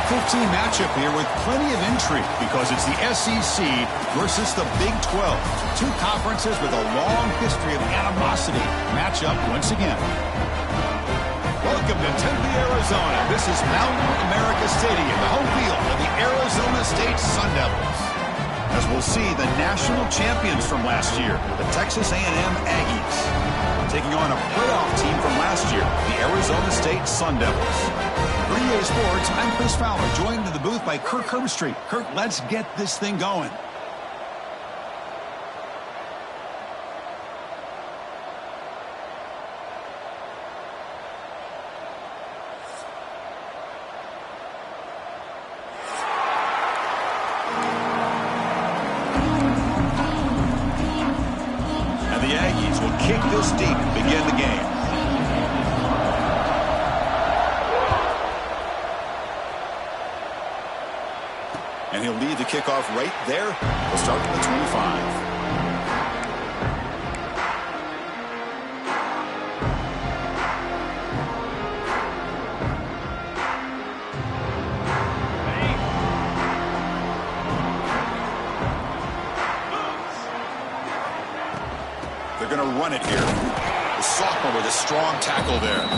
Week 15 matchup here with plenty of intrigue because it's the SEC versus the Big 12. Two conferences with a long history of animosity match up once again. Welcome to Tempe, Arizona. This is Mountain America Stadium, the home field of the Arizona State Sun Devils. As we'll see, the national champions from last year, the Texas A&M Aggies, taking on a playoff team from last year, the Arizona State Sun Devils. For EA Sports, I'm Chris Fowler, joined in the booth by Kirk Herbstreit. Kirk, let's get this thing going. And the Aggies will kick this deep and begin the game. And he'll lead the kickoff right there. We'll start at the 25. They're going to run it here. The sophomore with a strong tackle there.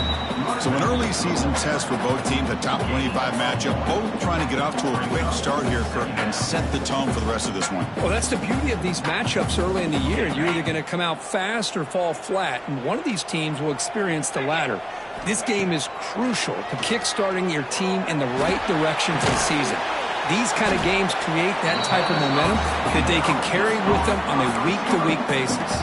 So an early season test for both teams, a top 25 matchup, both trying to get off to a quick start here, Kirk, and set the tone for the rest of this one. Well, that's the beauty of these matchups early in the year. You're either going to come out fast or fall flat, and one of these teams will experience the latter. This game is crucial to kick-starting your team in the right direction for the season. These kind of games create that type of momentum that they can carry with them on a week-to-week basis.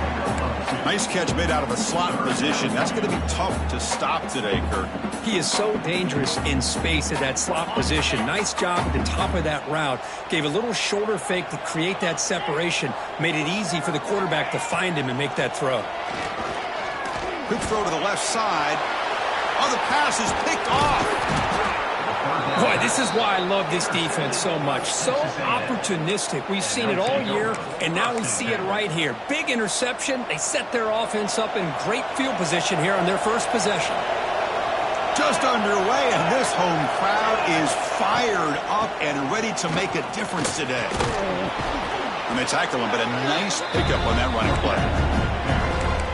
Nice catch made out of a slot position. That's going to be tough to stop today, Kirk. He is so dangerous in space at that slot position. Nice job at the top of that route. Gave a little shoulder fake to create that separation. Made it easy for the quarterback to find him and make that throw. Quick throw to the left side. Oh, the pass is picked off. Boy, this is why I love this defense so much. So opportunistic. We've seen it all year, and now we see it right here. Big interception. They set their offense up in great field position here on their first possession. Just underway, and this home crowd is fired up and ready to make a difference today. And they tackle him, but a nice pickup on that running play.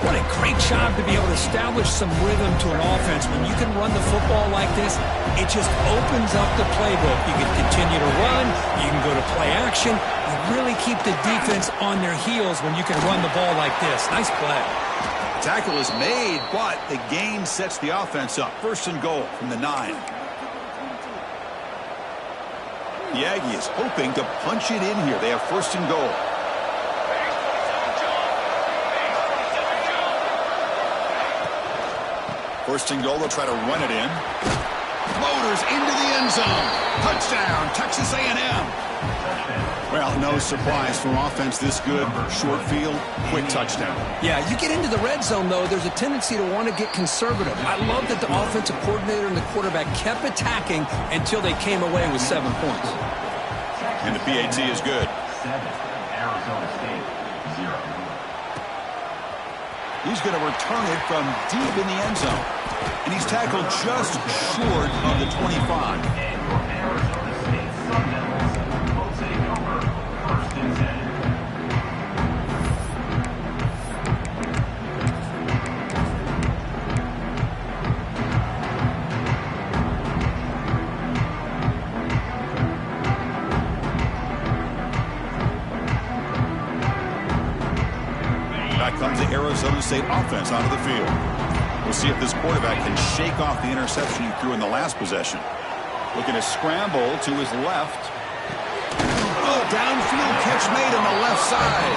What a great job to be able to establish some rhythm to an offense. When you can run the football like this, it just opens up the playbook. You can continue to run. You can go to play action. You really keep the defense on their heels when you can run the ball like this. Nice play. Tackle is made, but the gain sets the offense up. First and goal from the 9. The Aggies hoping to punch it in here. They have first and goal. First and goal, they'll try to run it in. Motors into the end zone. Touchdown, Texas A&M. Well, no surprise for offense this good. Short field, quick touchdown. Yeah, you get into the red zone, though, there's a tendency to want to get conservative. I love that the offensive coordinator and the quarterback kept attacking until they came away with 7 points. And the PAT is good. 7, Arizona State, 0. He's going to return it from deep in the end zone. And he's tackled just short of the 25. Arizona State Sun Devils will take over first and 10. Back comes the Arizona State offense onto the field. We'll see if this quarterback can shake off the interception he threw in the last possession. Looking to scramble to his left. Oh, downfield catch made on the left side.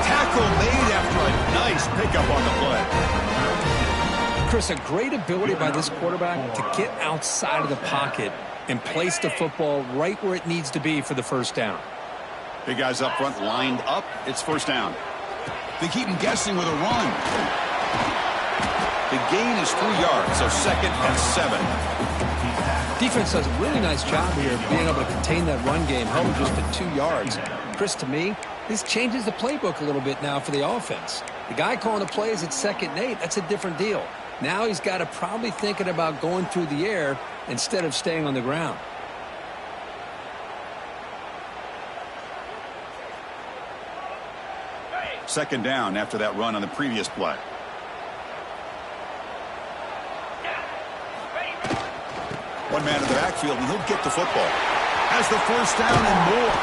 Tackle made after a nice pickup on the play. Chris, a great ability by this quarterback to get outside of the pocket and place the football right where it needs to be for the first down. Big guys up front lined up. It's first down. They keep him guessing with a run. The gain is 3 yards, so second and 7. Defense does a really nice job here of being able to contain that run game, held just at 2 yards. Chris, to me, this changes the playbook a little bit now for the offense. The guy calling the plays at 2nd and 8, that's a different deal. Now he's got to probably thinking about going through the air instead of staying on the ground. Second down after that run on the previous play. One man in the backfield, and he'll get the football. Has the first down and more.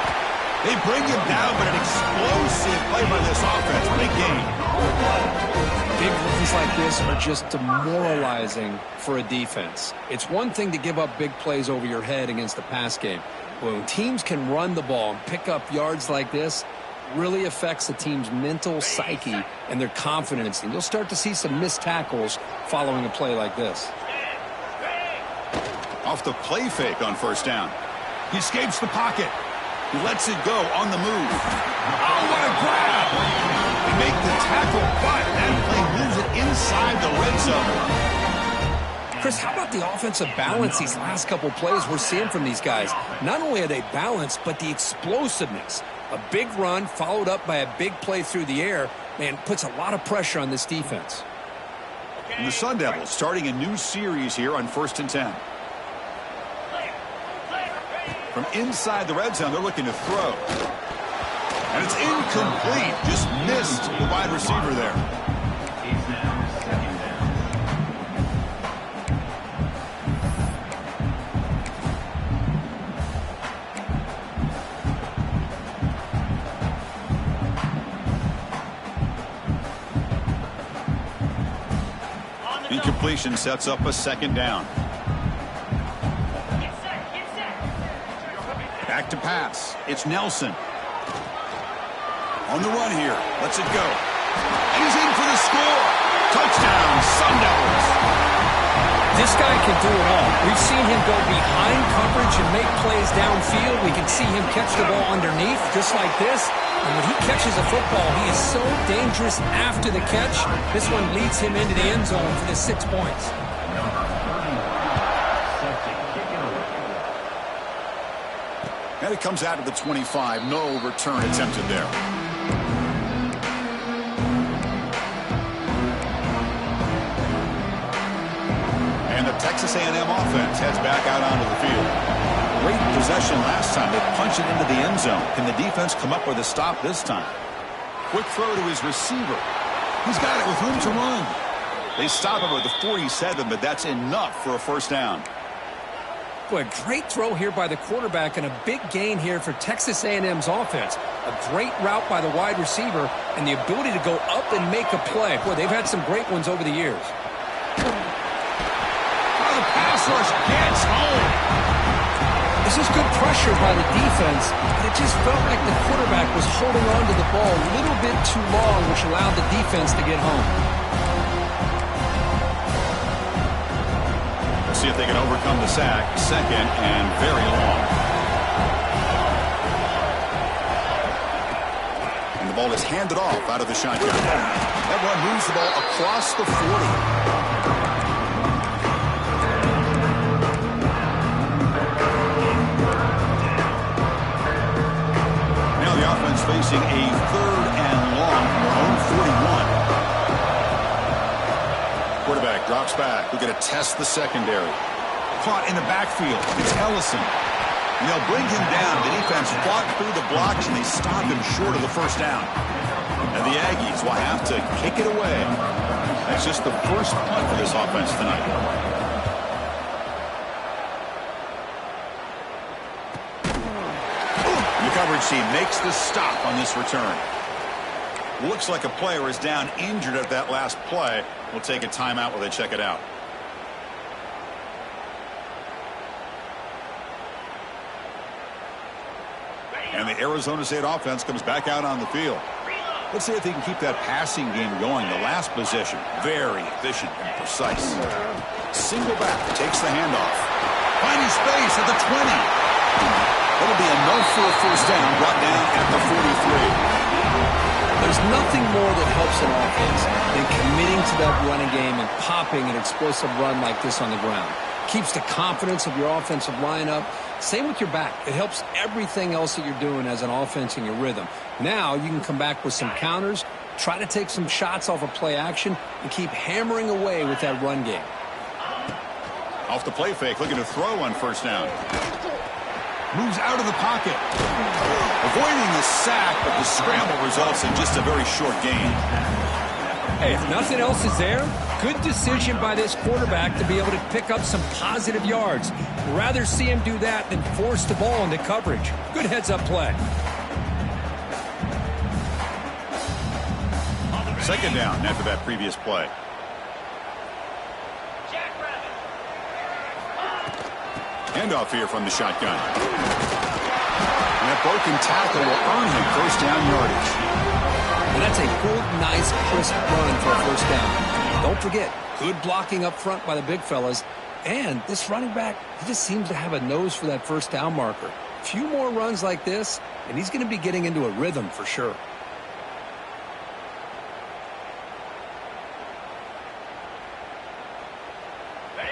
They bring him down, but an explosive play by this offense. Big game. Big runs like this are just demoralizing for a defense. It's one thing to give up big plays over your head against the pass game. When teams can run the ball and pick up yards like this, really affects the team's mental psyche and their confidence. And you'll start to see some missed tackles following a play like this. Off the play fake on first down. He escapes the pocket. He lets it go on the move. Oh, what a grab! They make the tackle, but that play moves it inside the red zone. Chris, how about the offensive balance these last couple plays we're seeing from these guys? Not only are they balanced, but the explosiveness. A big run followed up by a big play through the air, man, puts a lot of pressure on this defense. And the Sun Devils starting a new series here on 1st and 10. From inside the red zone, they're looking to throw. And it's incomplete. Just missed the wide receiver there. It's now second down. Incompletion sets up a second down. Back to pass. It's Nelson. On the run here. Lets it go. And he's in for the score. Touchdown, Sun Devils. This guy can do it all. We've seen him go behind coverage and make plays downfield. We can see him catch the ball underneath, just like this. And when he catches a football, he is so dangerous after the catch. This one leads him into the end zone for the 6 points. And it comes out of the 25. No return attempted there. And the Texas A&M offense heads back out onto the field. Great possession last time. They punch it into the end zone. Can the defense come up with a stop this time? Quick throw to his receiver. He's got it with room to run. They stop him at the 47, but that's enough for a first down. Boy, a great throw here by the quarterback and a big gain here for Texas A&M's offense. A great route by the wide receiver and the ability to go up and make a play. Boy, they've had some great ones over the years. Oh, the pass rush gets home. This is good pressure by the defense, but it just felt like the quarterback was holding on to the ball a little bit too long, which allowed the defense to get home. See if they can overcome the sack. Second and very long. And the ball is handed off out of the shotgun. That one moves the ball across the 40. Now the offense facing a third and long from their own 41. Quarterback drops back. We're going to test the secondary. Caught in the backfield. It's Ellison. And they'll bring him down. The defense fought through the blocks, and they stop him short of the first down. And the Aggies will have to kick it away. That's just the first punt for this offense tonight. The coverage team makes the stop on this return. Looks like a player is down injured at that last play. We'll take a timeout while they check it out. And the Arizona State offense comes back out on the field. Let's see if they can keep that passing game going. The last possession, very efficient and precise. Single back, takes the handoff. Finding space at the 20. That'll be enough for a first down, brought down at the 43. There's nothing more that helps an offense than committing to that running game and popping an explosive run like this on the ground. Keeps the confidence of your offensive lineup. Same with your back. It helps everything else that you're doing as an offense in your rhythm. Now you can come back with some counters, try to take some shots off of play action, and keep hammering away with that run game. Off the play fake, looking to throw on first down. Moves out of the pocket. Avoiding the sack, but the scramble results in just a very short gain. Hey, if nothing else is there, good decision by this quarterback to be able to pick up some positive yards. Rather see him do that than force the ball into coverage. Good heads-up play. Second down after that previous play. Handoff here from the shotgun. And that broken tackle will earn him first down yardage. And that's a good, nice, crisp run for a first down. Don't forget, good blocking up front by the big fellas. And this running back, he just seems to have a nose for that first down marker. A few more runs like this, and he's going to be getting into a rhythm for sure.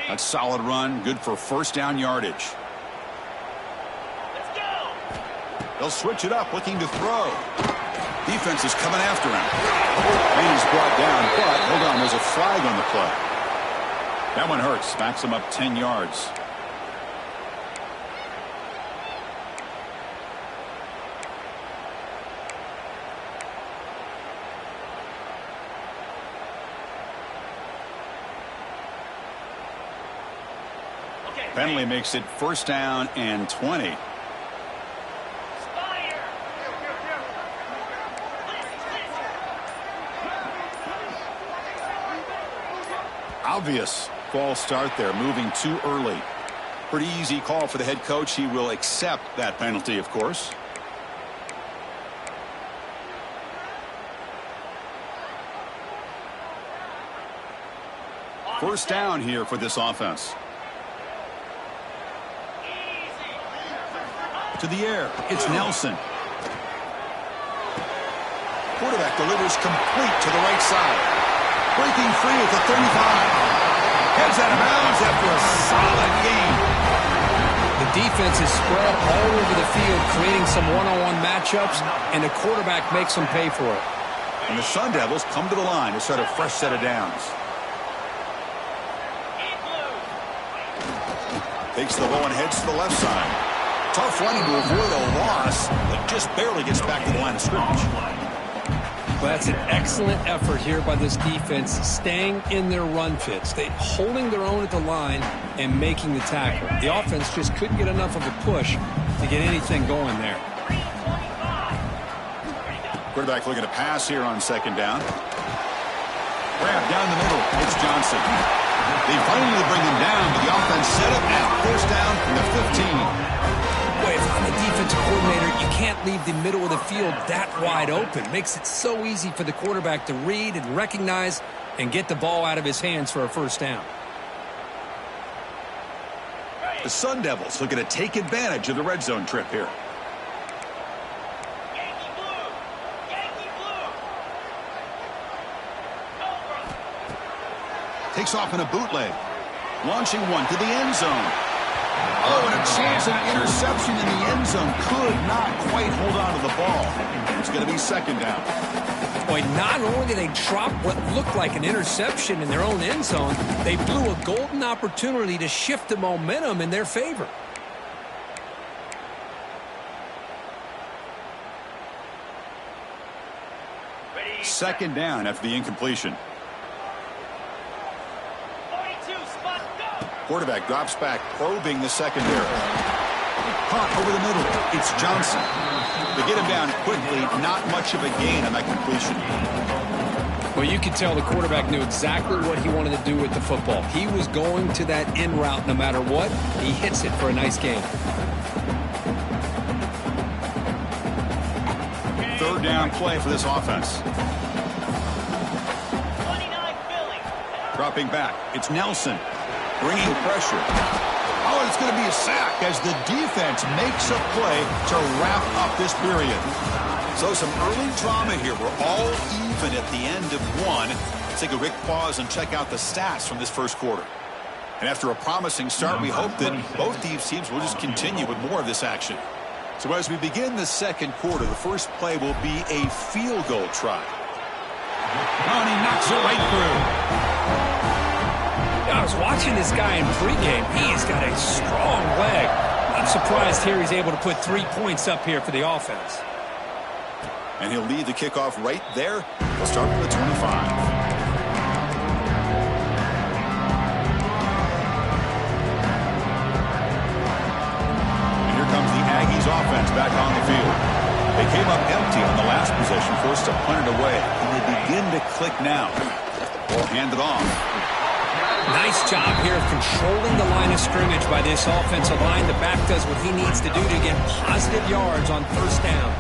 A solid run, good for first down yardage. Let's go. They'll switch it up, looking to throw. Defense is coming after him. And he's brought down, but hold on, there's a flag on the play. That one hurts, backs him up 10 yards. Penalty makes it first down and 20. Obvious false start there, moving too early. Pretty easy call for the head coach. He will accept that penalty, of course. First down here for this offense. To the air, it's Nelson. Quarterback delivers complete to the right side. Breaking free at the 35. Heads out of bounds after a solid gain. The defense is spread all over the field, creating some one-on-one matchups, and the quarterback makes them pay for it. And the Sun Devils come to the line to start a fresh set of downs. Takes the ball and heads to the left side. Tough running to avoid a loss, but just barely gets back to the line of scrimmage. Well, that's an excellent effort here by this defense, staying in their run fits. They holding their own at the line and making the tackle. The offense just couldn't get enough of a push to get anything going there. Quarterback looking to pass here on second down. Grab down the middle. It's Johnson. They finally bring him down, but the offense set up at first down from the 15. Boy, if I'm the defensive coordinator, you can't leave the middle of the field that wide open. Makes it so easy for the quarterback to read and recognize and get the ball out of his hands for a first down. The Sun Devils looking to take advantage of the red zone trip here. Yankee blue. Yankee blue. Takes off in a bootleg. Launching one to the end zone. Oh, and a chance at an interception in the end zone. Could not quite hold on to the ball. It's going to be second down. Boy, not only did they drop what looked like an interception in their own end zone, they blew a golden opportunity to shift the momentum in their favor. Second down after the incompletion. 42, spot, go. Quarterback drops back, probing the secondary. Caught over the middle. It's Johnson. They get him down quickly. Not much of a gain on that completion. Well, you could tell the quarterback knew exactly what he wanted to do with the football. He was going to that in route no matter what. He hits it for a nice gain. Third down play for this offense. 29, Philly. Dropping back. It's Nelson. Bringing pressure. Oh, it's going to be a sack as the defense makes a play to wrap up this period. So some early drama here. We're all even at the end of one. Let's take a quick pause and check out the stats from this first quarter. And after a promising start, we hope that both these teams will just continue with more of this action. So as we begin the second quarter, the first play will be a field goal try. Oh, and he knocks it right through. I was watching this guy in pregame. He's got a strong leg. Not surprised here he's able to put 3 points up here for the offense. And he'll lead the kickoff right there. They'll start from the 25. Offense back on the field. They came up empty on the last possession, forced to punt it away, and they begin to click now. Ball handed off. Nice job here of controlling the line of scrimmage by this offensive line. The back does what he needs to do to get positive yards on first down.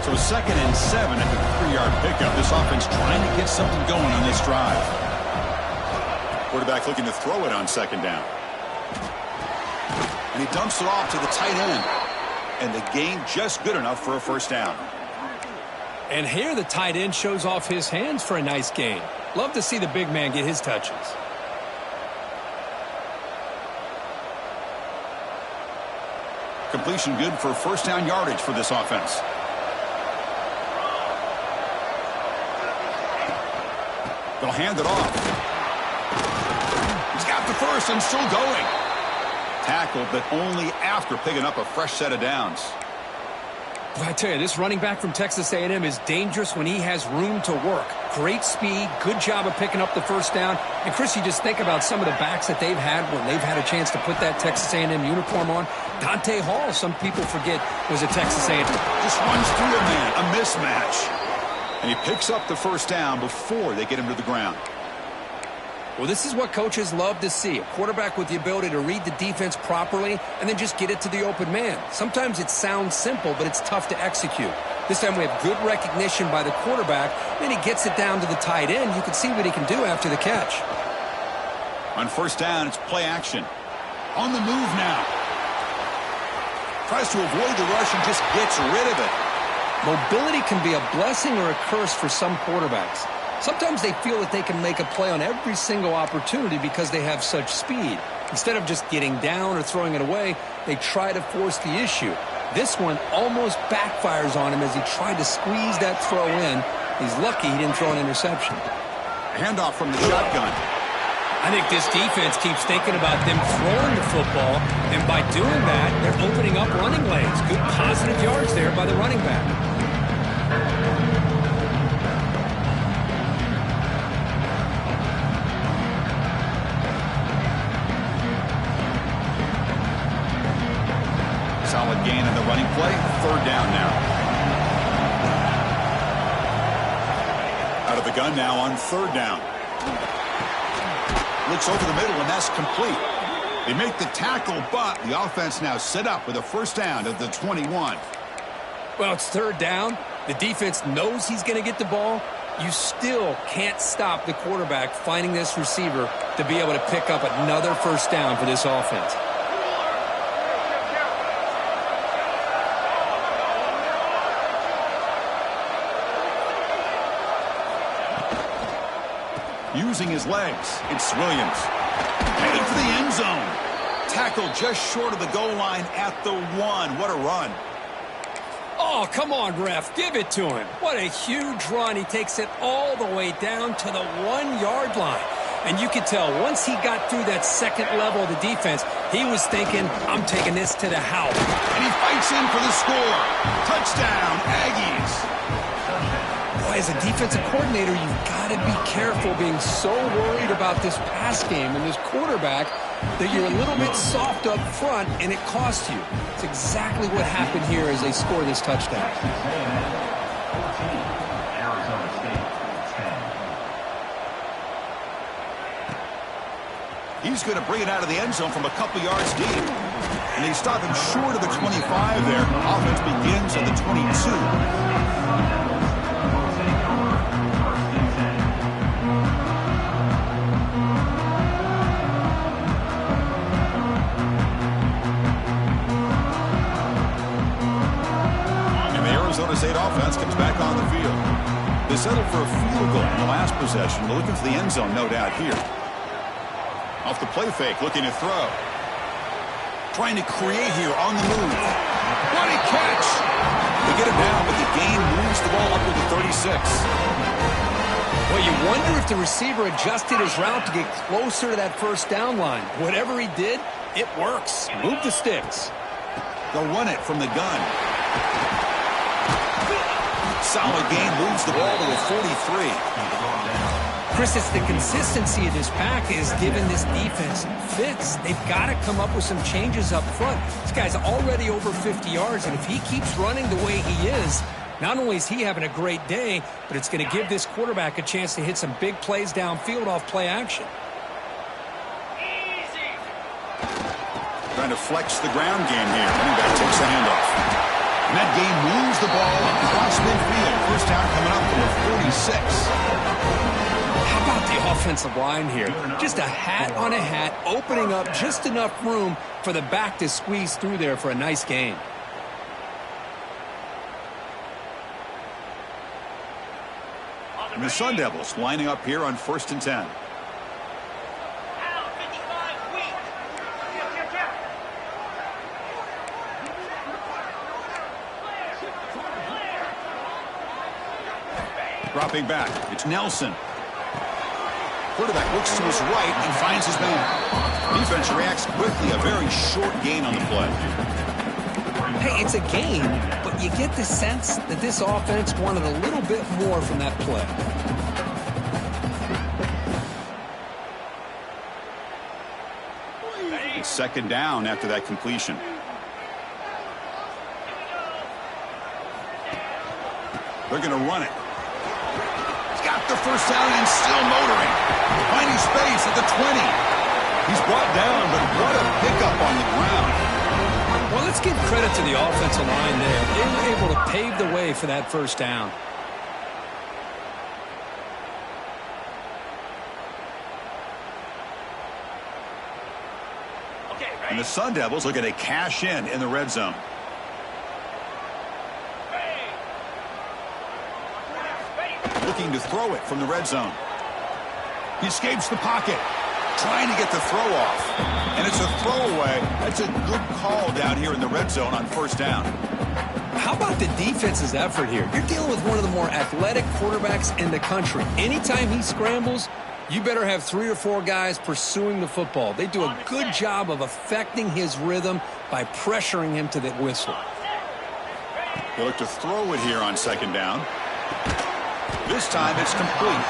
So 2nd and 7 at the 3-yard pickup. This offense trying to get something going on this drive. Quarterback looking to throw it on 2nd down. And he dumps it off to the tight end. And the gain just good enough for a first down. And here the tight end shows off his hands for a nice gain. Love to see the big man get his touches. Completion good for first down yardage for this offense. They'll hand it off. He's got the first and still going. Tackled, but only after picking up a fresh set of downs. Well, I tell you, this running back from Texas A&M is dangerous when he has room to work. Great speed, good job of picking up the first down. And, Chris, you just think about some of the backs that they've had when they've had a chance to put that Texas A&M uniform on. Dante Hall, some people forget, was a Texas A&M. Just runs through a man, a mismatch. And he picks up the first down before they get him to the ground. Well, this is what coaches love to see, a quarterback with the ability to read the defense properly and then just get it to the open man. Sometimes it sounds simple, but it's tough to execute. This time we have good recognition by the quarterback, then he gets it down to the tight end. You can see what he can do after the catch. On first down, it's play action. On the move now. Tries to avoid the rush and just gets rid of it. Mobility can be a blessing or a curse for some quarterbacks. Sometimes they feel that they can make a play on every single opportunity because they have such speed. Instead of just getting down or throwing it away, they try to force the issue. This one almost backfires on him as he tried to squeeze that throw in. He's lucky he didn't throw an interception. Handoff from the shotgun. I think this defense keeps thinking about them throwing the football, and by doing that, they're opening up running lanes. Good positive yards there by the running back. Solid gain in the running play. Third down now. Out of the gun now on third down. Looks over the middle, and that's complete. They make the tackle, but the offense now set up with a first down at the 21. Well, it's third down. The defense knows he's going to get the ball. You still can't stop the quarterback finding this receiver to be able to pick up another first down for this offense. Using his legs, it's Williams. Headed for the end zone. Tackled just short of the goal line at the 1. What a run. Oh, come on, ref. Give it to him. What a huge run. He takes it all the way down to the 1-yard line. And you could tell once he got through that second level of the defense, he was thinking, I'm taking this to the house. And he fights in for the score. Touchdown, Aggies. Boy, as a defensive coordinator, you've got to be careful being so worried about this pass game and this quarterback that you're a little bit soft up front and it costs you. It's exactly what happened here as they score this touchdown. He's going to bring it out of the end zone from a couple yards deep. And they stop him short of the 25 there. Offense begins at the 22. Arizona State offense comes back on the field. They settled for a field goal in the last possession. They're looking for the end zone, no doubt, here. Off the play fake, looking to throw. Trying to create here on the move. What a catch! They get him down, but the gain moves the ball up to the 36. Well, you wonder if the receiver adjusted his route to get closer to that first down line. Whatever he did, it works. Move the sticks. They'll run it from the gun. Solid gain, moves the ball to a 43. Chris, it's the consistency of this pack is giving this defense fits. They've got to come up with some changes up front. This guy's already over 50 yards, and if he keeps running the way he is, not only is he having a great day, but it's going to give this quarterback a chance to hit some big plays downfield off play action. Trying to flex the ground game here. Running back takes the handoff. And that game moves the ball across midfield. First down coming up from the 46. How about the offensive line here? Just a hat on a hat, opening up just enough room for the back to squeeze through there for a nice gain. And the Sun Devils lining up here on 1st and 10. Dropping back, it's Nelson. Quarterback looks to his right and finds his man. Defense reacts quickly, a very short gain on the play. Hey, it's a gain, but you get the sense that this offense wanted a little bit more from that play. It's second down after that completion. They're going to run it. Got the first down and still motoring. Finding space at the 20. He's brought down, but what a pickup on the ground. Well, let's give credit to the offensive line there. They were able to pave the way for that first down. And the Sun Devils looking to cash in the red zone. Looking to throw it from the red zone. He escapes the pocket, trying to get the throw off. And it's a throwaway. That's a good call down here in the red zone on first down. How about the defense's effort here? You're dealing with one of the more athletic quarterbacks in the country. Anytime he scrambles, you better have 3 or 4 guys pursuing the football. They do a good job of affecting his rhythm by pressuring him to the whistle. They look to throw it here on second down. This time it's complete.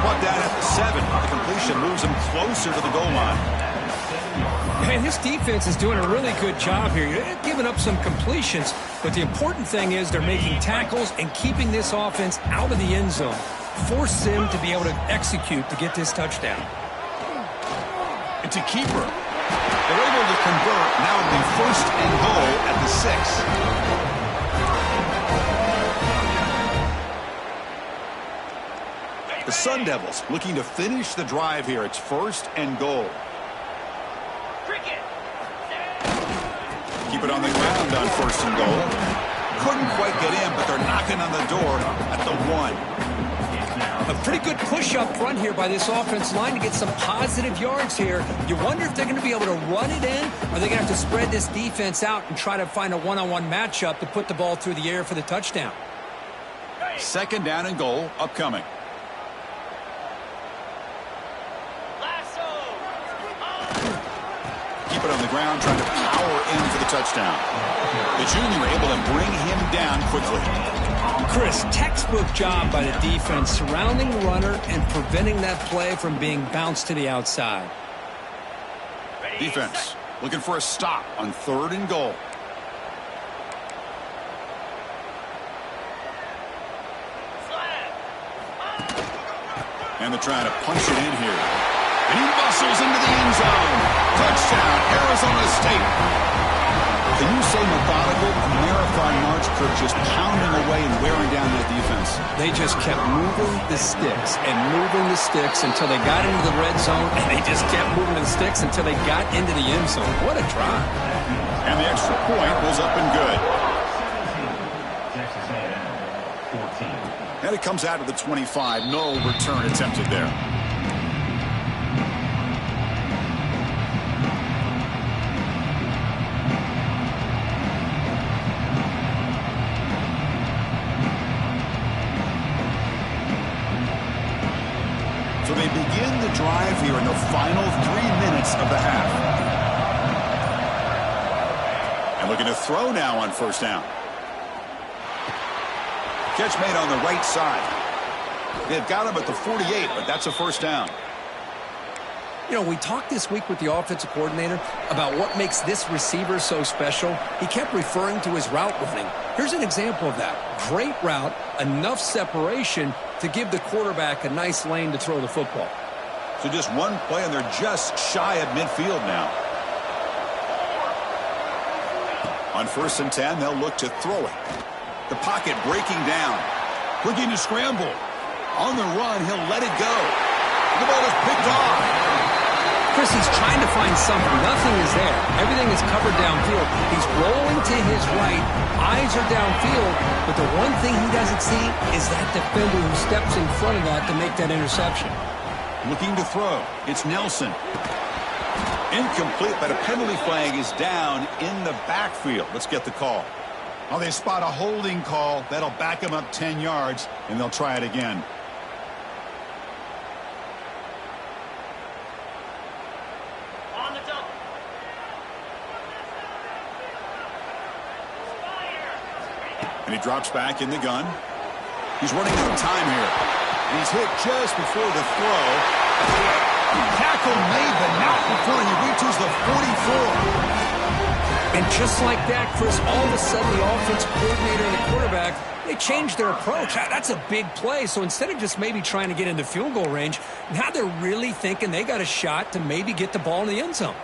Brought down at the 7. The completion moves him closer to the goal line. Man, this defense is doing a really good job here. You're giving up some completions, but the important thing is they're making tackles and keeping this offense out of the end zone. Force them to be able to execute to get this touchdown. It's a keeper. They're able to convert. Now it'll be first and goal at the 6. The Sun Devils looking to finish the drive here. It's first and goal. Keep it on the ground on first and goal. Couldn't quite get in, but they're knocking on the door at the 1. A pretty good push up front here by this offense line to get some positive yards here. You wonder if they're going to be able to run it in, or they're going to have to spread this defense out and try to find a one-on-one matchup to put the ball through the air for the touchdown. Second down and goal upcoming. Keep it on the ground, trying to power in for the touchdown. The junior able to bring him down quickly. Chris, textbook job by the defense surrounding the runner and preventing that play from being bounced to the outside. Defense looking for a stop on third and goal. And they're trying to punch it in here. And he muscles into the end zone. Touchdown, Arizona State. Can you say methodical? A marathon march, Kirk, just pounding away and wearing down that defense. They just kept moving the sticks and moving the sticks until they got into the red zone, and they just kept moving the sticks until they got into the end zone. What a drive. And the extra point was up and good. And it comes out of the 25. No return attempted there. So they begin the drive here in the final 3 minutes of the half. And Looking to throw now on first down. Catch made on the right side. They've got him at the 48, but that's a first down. You know, we talked this week with the offensive coordinator about what makes this receiver so special. He kept referring to his route running. Here's an example of that. Great route, enough separation to give the quarterback a nice lane to throw the football. So just one play, and they're just shy of midfield now. On 1st and 10, they'll look to throw it. The pocket breaking down. Looking to scramble. On the run, he'll let it go. The ball is picked off. Chris, he's trying to find something. Nothing is there. Everything is covered downfield. He's rolling to his right. Eyes are downfield. But the one thing he doesn't see is that defender who steps in front of that to make that interception. Looking to throw. It's Nelson. Incomplete, but a penalty flag is down in the backfield. Let's get the call. Oh, they spot a holding call. That'll back him up 10 yards, and they'll try it again. And he drops back in the gun. He's running out of time here. And he's hit just before the throw. Tackle made, but not before he reaches the 44. And just like that, Chris, all of a sudden the offensive coordinator and the quarterback, they changed their approach. That's a big play. So instead of just maybe trying to get into field goal range, now they're really thinking they got a shot to maybe get the ball in the end zone.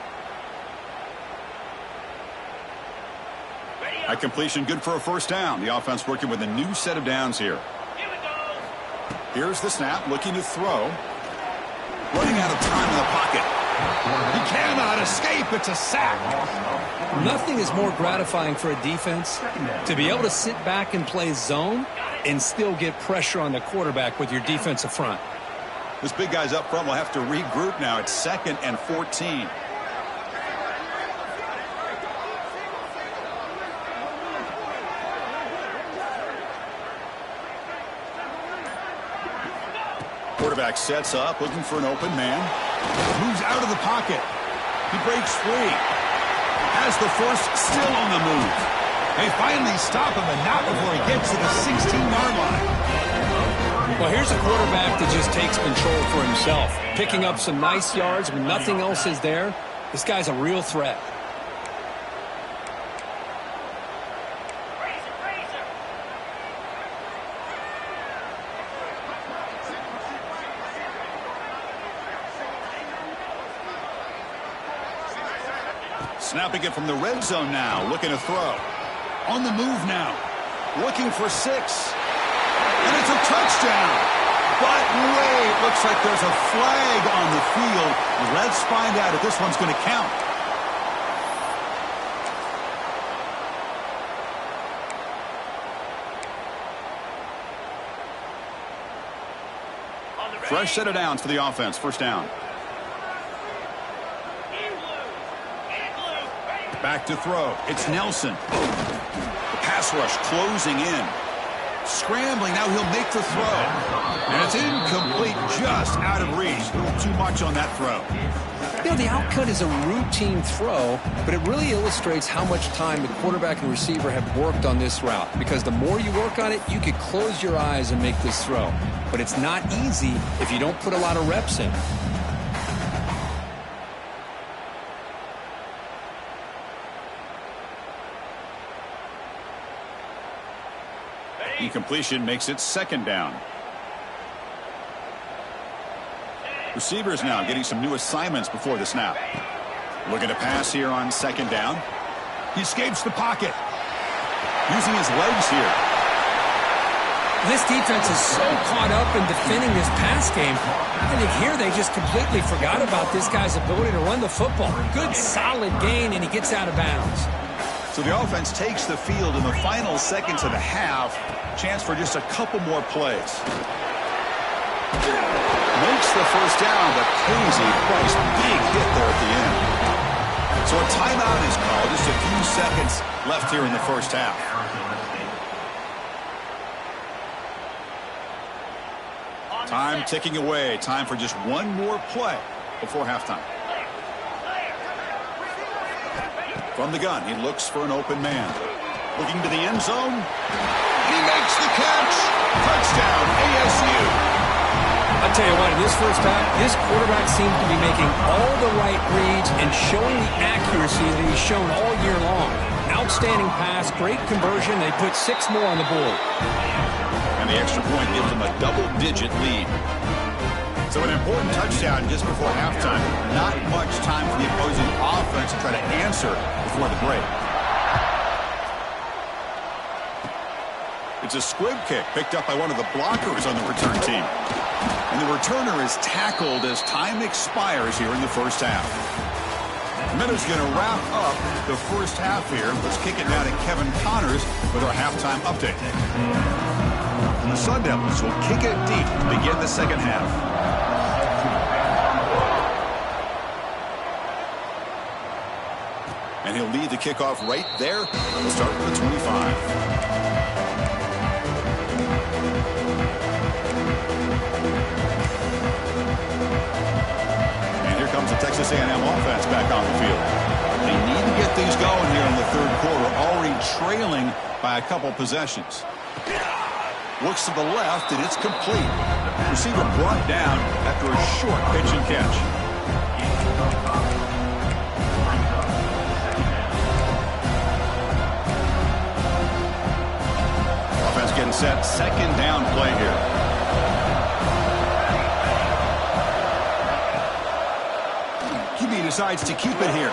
A completion good for a first down. The offense working with a new set of downs here. Here's the snap, looking to throw. Running out of time in the pocket. He cannot escape. It's a sack. Nothing is more gratifying for a defense to be able to sit back and play zone and still get pressure on the quarterback with your defensive front. This big guy's up front will have to regroup now. It's 2nd and 14. Quarterback sets up, looking for an open man. Moves out of the pocket. He breaks free. Has the first, still on the move. They finally stop him, but not before he gets to the 16-yard line. Well, here's a quarterback that just takes control for himself. Picking up some nice yards when nothing else is there. This guy's a real threat. Snapping it from the red zone now, looking to throw. On the move now, looking for 6. And it's a touchdown. But wait, looks like there's a flag on the field. Let's find out if this one's going to count. Fresh set of downs for the offense, first down. Back to throw. It's Nelson. The pass rush closing in. Scrambling. Now he'll make the throw. And it's incomplete, just out of reach. A little too much on that throw. You know, the outcut is a routine throw, but it really illustrates how much time the quarterback and receiver have worked on this route. Because the more you work on it, you could close your eyes and make this throw. But it's not easy if you don't put a lot of reps in. Incompletion makes it 2nd down. Receivers now getting some new assignments before the snap. Looking to pass here on 2nd down. He escapes the pocket. Using his legs here. This defense is so caught up in defending this pass game. I think here they just completely forgot about this guy's ability to run the football. Good, solid gain, and he gets out of bounds. So the offense takes the field in the final seconds of the half. Chance for just a couple more plays. Makes the first down, but pays a price. Big hit there at the end. So a timeout is called. Just a few seconds left here in the first half. Time ticking away. Time for just one more play before halftime. From the gun, he looks for an open man. Looking to the end zone. He makes the catch. Touchdown, ASU. I'll tell you what, in this first half, this quarterback seems to be making all the right reads and showing the accuracy that he's shown all year long. Outstanding pass, great conversion. They put 6 more on the board. And the extra point gives them a double-digit lead. So an important touchdown just before halftime. Not much time for the opposing offense to try to answer before the break. It's a squib kick picked up by one of the blockers on the return team. And the returner is tackled as time expires here in the first half. Minutes going to wrap up the first half here. Let's kick it now to Kevin Connors with our halftime update. The Sun Devils will kick it deep to begin the second half. And he'll lead the kickoff right there. We'll start with the 25. The Texas A&M offense back on the field. They need to get things going here in the third quarter, already trailing by a couple possessions. Looks to the left, and it's complete. Receiver brought down after a short pitch and catch. Offense getting set. Second down play here. Decides to keep it here.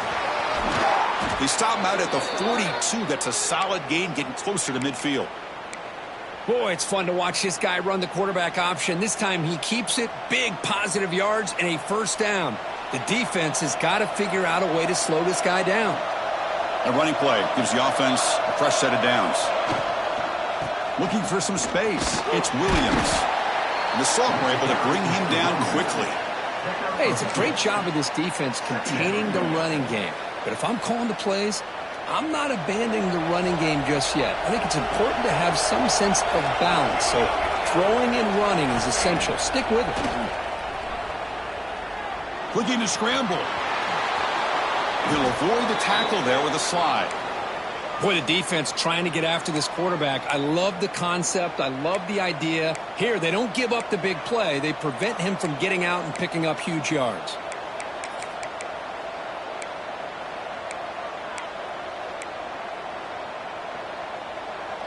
They stop him out at the 42. That's a solid gain, getting closer to midfield. Boy, it's fun to watch this guy run the quarterback option. This time he keeps it. Big positive yards and a first down. The defense has got to figure out a way to slow this guy down. A running play gives the offense a fresh set of downs. Looking for some space. It's Williams. And the Salt were able to bring him down quickly. Hey, it's a great job of this defense containing the running game. But if I'm calling the plays, I'm not abandoning the running game just yet. I think it's important to have some sense of balance. So throwing and running is essential. Stick with it. Looking to scramble. He'll avoid the tackle there with a slide. Boy, the defense trying to get after this quarterback. I love the concept. I love the idea. Here, they don't give up the big play. They prevent him from getting out and picking up huge yards.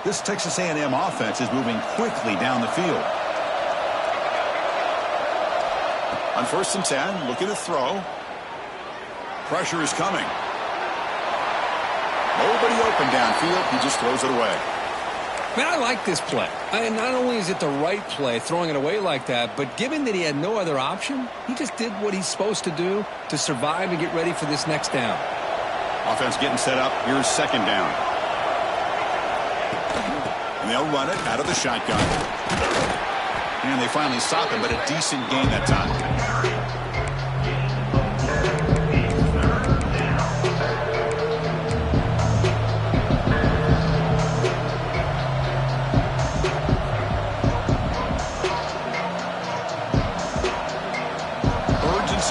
This Texas A&M offense is moving quickly down the field. On 1st and 10, looking to throw. Pressure is coming. Nobody open downfield. He just throws it away. Man, I like this play. Not only is it the right play, throwing it away like that, but given that he had no other option, he just did what he's supposed to do to survive and get ready for this next down. Offense getting set up. Here's second down. And they'll run it out of the shotgun. And they finally stop him, but a decent gain that time.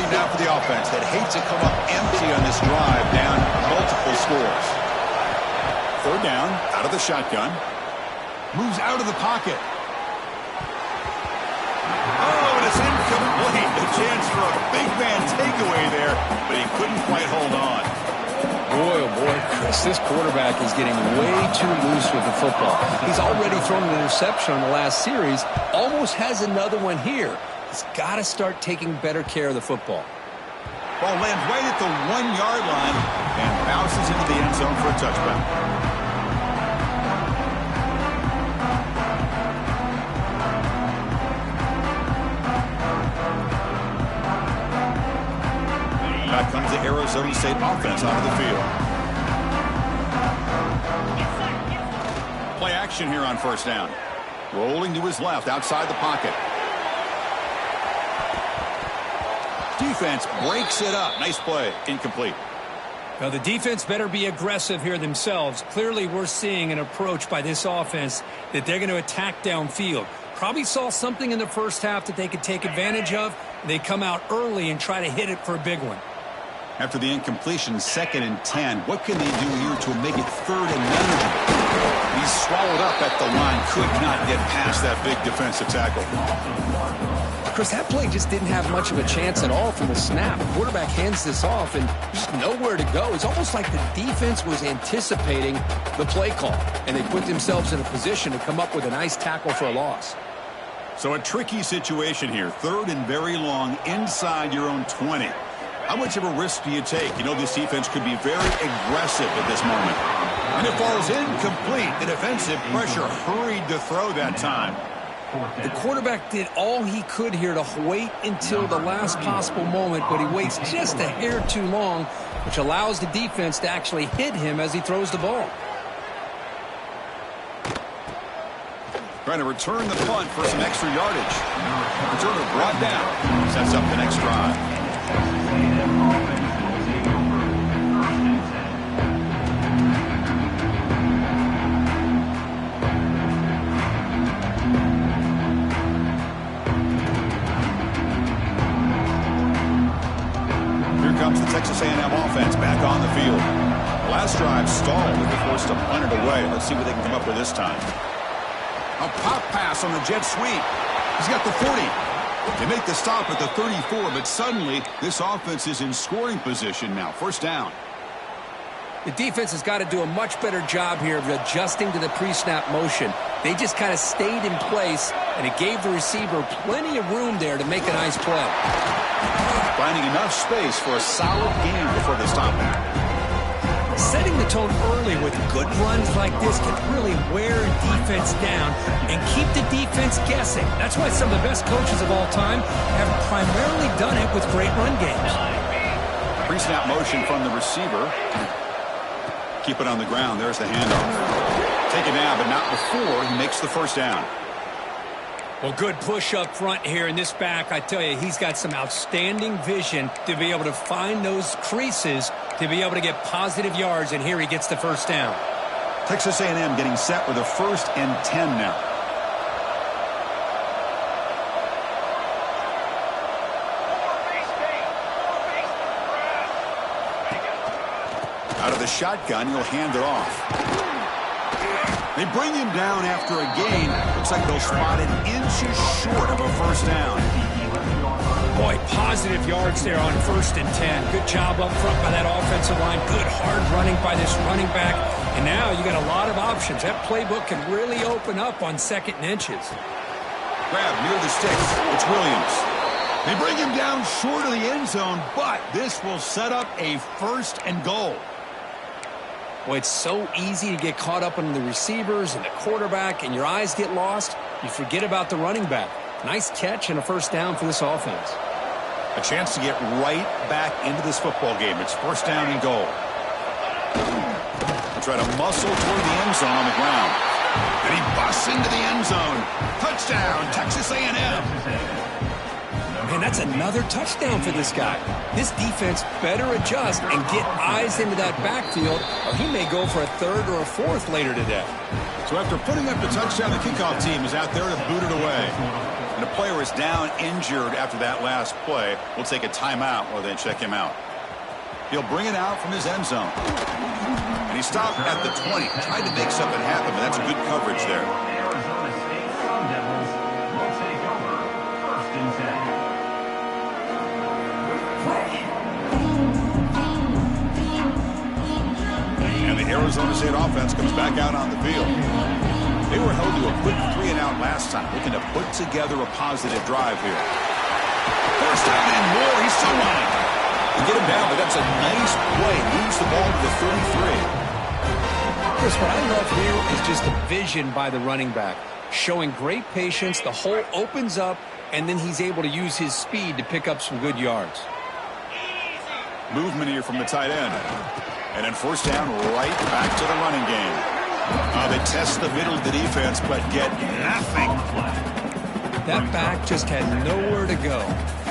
Now for the offense that hates to come up empty on this drive, down multiple scores. Third down, out of the shotgun. Moves out of the pocket. Oh, and it's incomplete. A chance for a big man takeaway there, but he couldn't quite hold on. Boy, oh boy, Chris, this quarterback is getting way too loose with the football. He's already thrown an interception on the last series, almost has another one here. He's got to start taking better care of the football. Ball lands right at the 1-yard line and bounces into the end zone for a touchdown. Back comes the Arizona State offense onto the field. Play action here on first down. Rolling to his left outside the pocket. Defense breaks it up. Nice play. Incomplete. Now, the defense better be aggressive here themselves. Clearly, we're seeing an approach by this offense that they're going to attack downfield. Probably saw something in the first half that they could take advantage of. They come out early and try to hit it for a big one. After the incompletion, 2nd and 10. What can they do here to make it 3rd and manageable? He's swallowed up at the line. Could not get past that big defensive tackle. Chris, that play just didn't have much of a chance at all from the snap. The quarterback hands this off, and there's nowhere to go. It's almost like the defense was anticipating the play call, and they put themselves in a position to come up with a nice tackle for a loss. So a tricky situation here. 3rd and very long inside your own 20. How much of a risk do you take? You know this defense could be very aggressive at this moment. And it falls incomplete. The defensive pressure hurried to throw that time. The quarterback did all he could here to wait until the last possible moment, but he waits just a hair too long, which allows the defense to actually hit him as he throws the ball. Trying to return the punt for some extra yardage. Returner brought down. Sets up the next drive. Here comes the Texas A&M offense back on the field. Last drive stalled. They were forced to punt it away. Let's see what they can come up with this time. A pop pass on the jet sweep. He's got the 40. They make the stop at the 34, but suddenly this offense is in scoring position now. 1st down. The defense has got to do a much better job here of adjusting to the pre-snap motion. They just kind of stayed in place, and it gave the receiver plenty of room there to make a nice play. Finding enough space for a solid gain before they stop him. Setting the tone early with good runs like this can really wear a defense down and keep the defense guessing. That's why some of the best coaches of all time have primarily done it with great run games. Pre-snap motion from the receiver. Keep it on the ground. There's the handoff. Take it down, but not before he makes the 1st down. Well, good push up front here in this back. I tell you, he's got some outstanding vision to be able to find those creases to be able to get positive yards, and here he gets the 1st down. Texas A&M getting set with a 1st and 10 now. Out of the shotgun, he'll hand it off. They bring him down after a gain. Looks like they'll spot it inches short of a 1st down. Boy, positive yards there on 1st and 10. Good job up front by that offensive line. Good hard running by this running back. And now you got a lot of options. That playbook can really open up on 2nd and inches. Grab near the sticks. It's Williams. They bring him down short of the end zone, but this will set up a 1st and goal. Boy, it's so easy to get caught up on the receivers and the quarterback, and your eyes get lost. You forget about the running back. Nice catch and a 1st down for this offense. A chance to get right back into this football game. It's 1st down and goal. They try to muscle toward the end zone on the ground. And he busts into the end zone. Touchdown, Texas A&M. Man, that's another touchdown for this guy. This defense better adjust and get eyes into that backfield, or he may go for a 3rd or a 4th later today. So after putting up the touchdown, the kickoff team is out there to boot it away. And the player is down injured after that last play. We'll take a timeout while they check him out. He'll bring it out from his end zone. And he stopped at the 20. Tried to make something happen, but that's a good coverage there. Arizona State Sun Devils will take over 1st and 10. And the Arizona State offense comes back out on the field. They were held to a quick 3-and-out last time, looking to put together a positive drive here. 1st down and more. He's still running. They get him down, but that's a nice play. Moves the ball to the 33. Chris, what I love here is just the vision by the running back. Showing great patience. The hole opens up, and then he's able to use his speed to pick up some good yards. Movement here from the tight end. And then 1st down, right back to the running game. They test the middle of the defense, but get nothing. That back just had nowhere to go.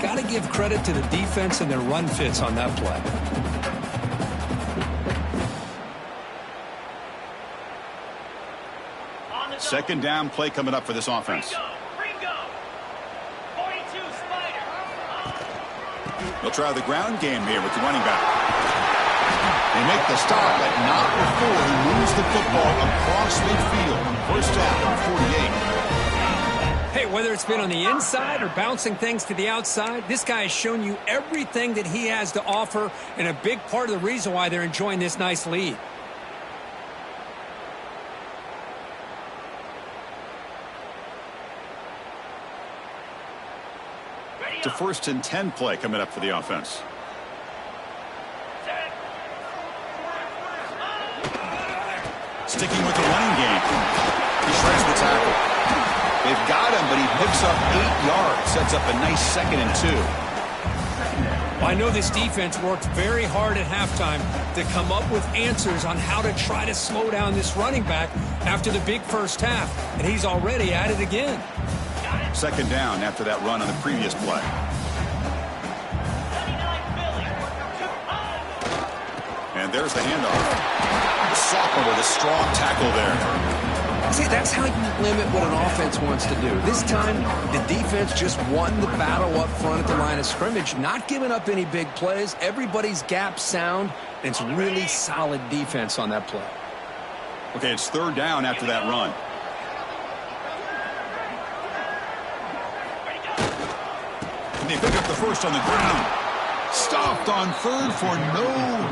Got to give credit to the defense and their run fits on that play. Second down play coming up for this offense. They'll try the ground game here with the running back. They make the stop, but not before he moves the football across midfield. First down, 48. Hey, whether it's been on the inside or bouncing things to the outside, this guy has shown you everything that he has to offer, and a big part of the reason why they're enjoying this nice lead. It's a 1st and 10 play coming up for the offense. Sticking with the running game. He shreds the tackle. They've got him, but he picks up 8 yards. Sets up a nice 2nd and 2. Well, I know this defense worked very hard at halftime to come up with answers on how to try to slow down this running back after the big first half, and he's already at it again. 2nd down after that run on the previous play. And there's the handoff. The sophomore with a strong tackle there. See, that's how you limit what an offense wants to do. This time, the defense just won the battle up front at the line of scrimmage, not giving up any big plays. Everybody's gap sound, and it's really solid defense on that play. Okay, it's 3rd down after that run. And they pick up the first on the ground. Stopped on 3rd for no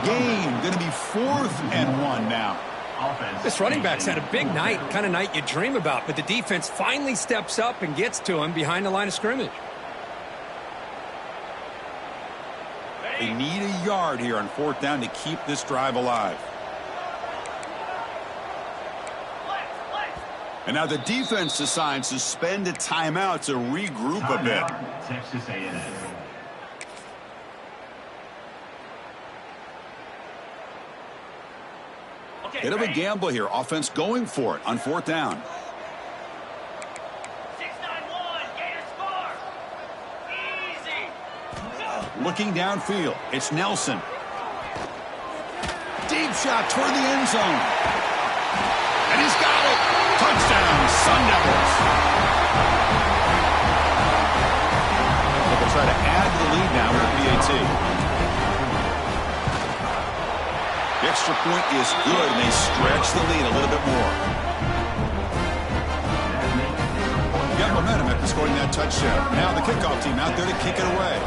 gain. Going to be 4th and 1 now. This running back's had a big night, kind of night you dream about, but the defense finally steps up and gets to him behind the line of scrimmage. They need a yard here on 4th down to keep this drive alive. And now the defense decides to spend a timeout to regroup a bit. Texas A&M. Bit of a gamble here. Offense going for it on 4th down. 6-9-1, Gators score. Easy. Looking downfield. It's Nelson. Deep shot toward the end zone. And he's got it. Touchdown, Sun Devils. They'll try to add to the lead now with PAT. The extra point is good, and they stretch the lead a little bit more. Got momentum after scoring that touchdown. Now the kickoff team out there to kick it away.